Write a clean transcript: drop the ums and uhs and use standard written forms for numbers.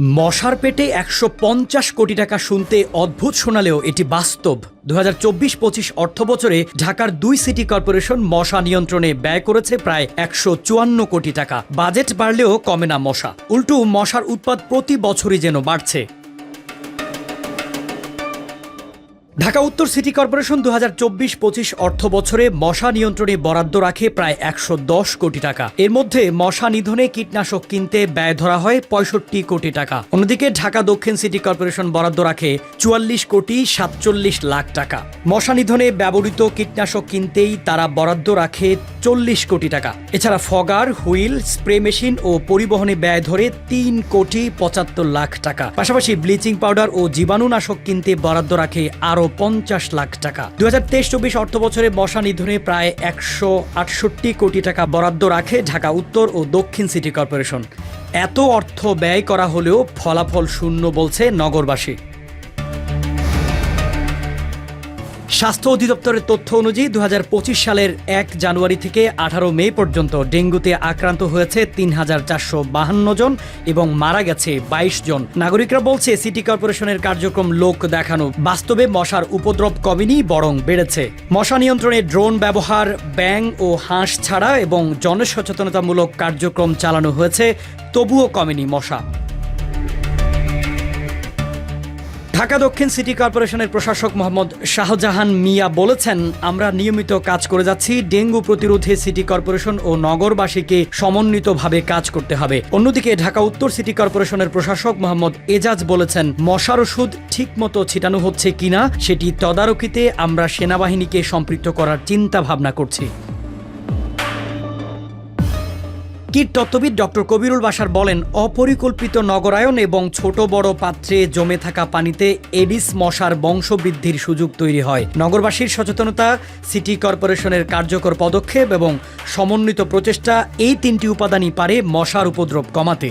মশার পেটে ১৫০ কোটি টাকা শুনতে অদ্ভুত শোনালেও এটি বাস্তব। ২০২৪-২৫ অর্থবছরে ঢাকার ২ সিটি কর্পোরেশন মশা নিয়ন্ত্রণে ব্যয় করেছে প্রায় ১৫৪ কোটি টাকা। বাজেট বাড়লেও কমে না মশা, উল্টো মশার উৎপাত প্রতি বছরই যেন বাড়ছে। ঢাকা উত্তর সিটি কর্পোরেশন ২০২৪-২৫ অর্থ বছরে মশা নিয়ন্ত্রণে বরাদ্দ রাখে প্রায় ১১০ কোটি টাকা। এর মধ্যে মশা নিধনে কীটনাশক কিনতে ব্যয় ধরা হয় ৬৫ কোটি টাকা। অন্যদিকে ঢাকা দক্ষিণ সিটি কর্পোরেশন বরাদ্দ রাখে ৪৪ কোটি ৪৭ লাখ টাকা। মশা নিধনে ব্যবহৃত কীটনাশক কিনতেই তারা বরাদ্দ রাখে ৪০ কোটি টাকা। এছাড়া ফগার, হুইল, স্প্রে মেশিন ও পরিবহনে ব্যয় ধরে ৩ কোটি ৭৫ লাখ টাকা। পাশাপাশি ব্লিচিং পাউডার ও জীবাণুনাশক কিনতে বরাদ্দ রাখে আরও ৫০ লাখ টাকা। ২০২৩-২৪ অর্থ বছরে মশা নিধনে প্রায় ১৬৮ কোটি টাকা বরাদ্দ রাখে ঢাকা উত্তর ও দক্ষিণ সিটি কর্পোরেশন। এত অর্থ ব্যয় করা হলেও ফলাফল শূন্য বলছে নগরবাসী। স্বাস্থ্য অধিদপ্তরের তথ্য অনুযায়ী ২০২৫ সালের ১ জানুয়ারি থেকে ১৮ মে পর্যন্ত ডেঙ্গুতে আক্রান্ত হয়েছে ৩,৪৫২ জন এবং মারা গেছে ২২ জন। নাগরিকরা বলছে সিটি কর্পোরেশনের কার্যক্রম লোক দেখানো, বাস্তবে মশার উপদ্রব কমেনি বরং বেড়েছে। মশা নিয়ন্ত্রণে ড্রোন ব্যবহার, ব্যাঙ ও হাঁস ছাড়া এবং জনসচেতনতামূলক কার্যক্রম চালানো হয়েছে, তবুও কমেনি মশা। ঢাকা দক্ষিণ সিটি কর্পোরেশনের প্রশাসক মোহাম্মদ শাহজাহান মিয়া বলেছেন, আমরা নিয়মিত কাজ করে যাচ্ছি। ডেঙ্গু প্রতিরোধে সিটি কর্পোরেশন ও নগরবাসীকে সমন্বিতভাবে কাজ করতে হবে। অন্যদিকে ঢাকা উত্তর সিটি কর্পোরেশনের প্রশাসক মোহাম্মদ এজাজ বলেছেন, মশার ওষুধ ঠিকমতো ছিটানো হচ্ছে কিনা সেটি তদারকিতে আমরা সেনাবাহিনীকে সম্পৃক্ত করার চিন্তা ভাবনা করছি। কীটতত্ত্ববিদ ডক্টর কবিরুল বাশার বলেন, অপরিকল্পিত নগরায়ন এবং ছোট বড় পাত্রে জমে থাকা পানিতে এডিস মশার বংশবৃদ্ধির সুযোগ তৈরি হয়। নগরবাসীর সচেতনতা, সিটি কর্পোরেশনের কার্যকর পদক্ষেপ এবং সমন্বিত প্রচেষ্টা, এই ৩টি উপাদানই পারে মশার উপদ্রব কমাতে।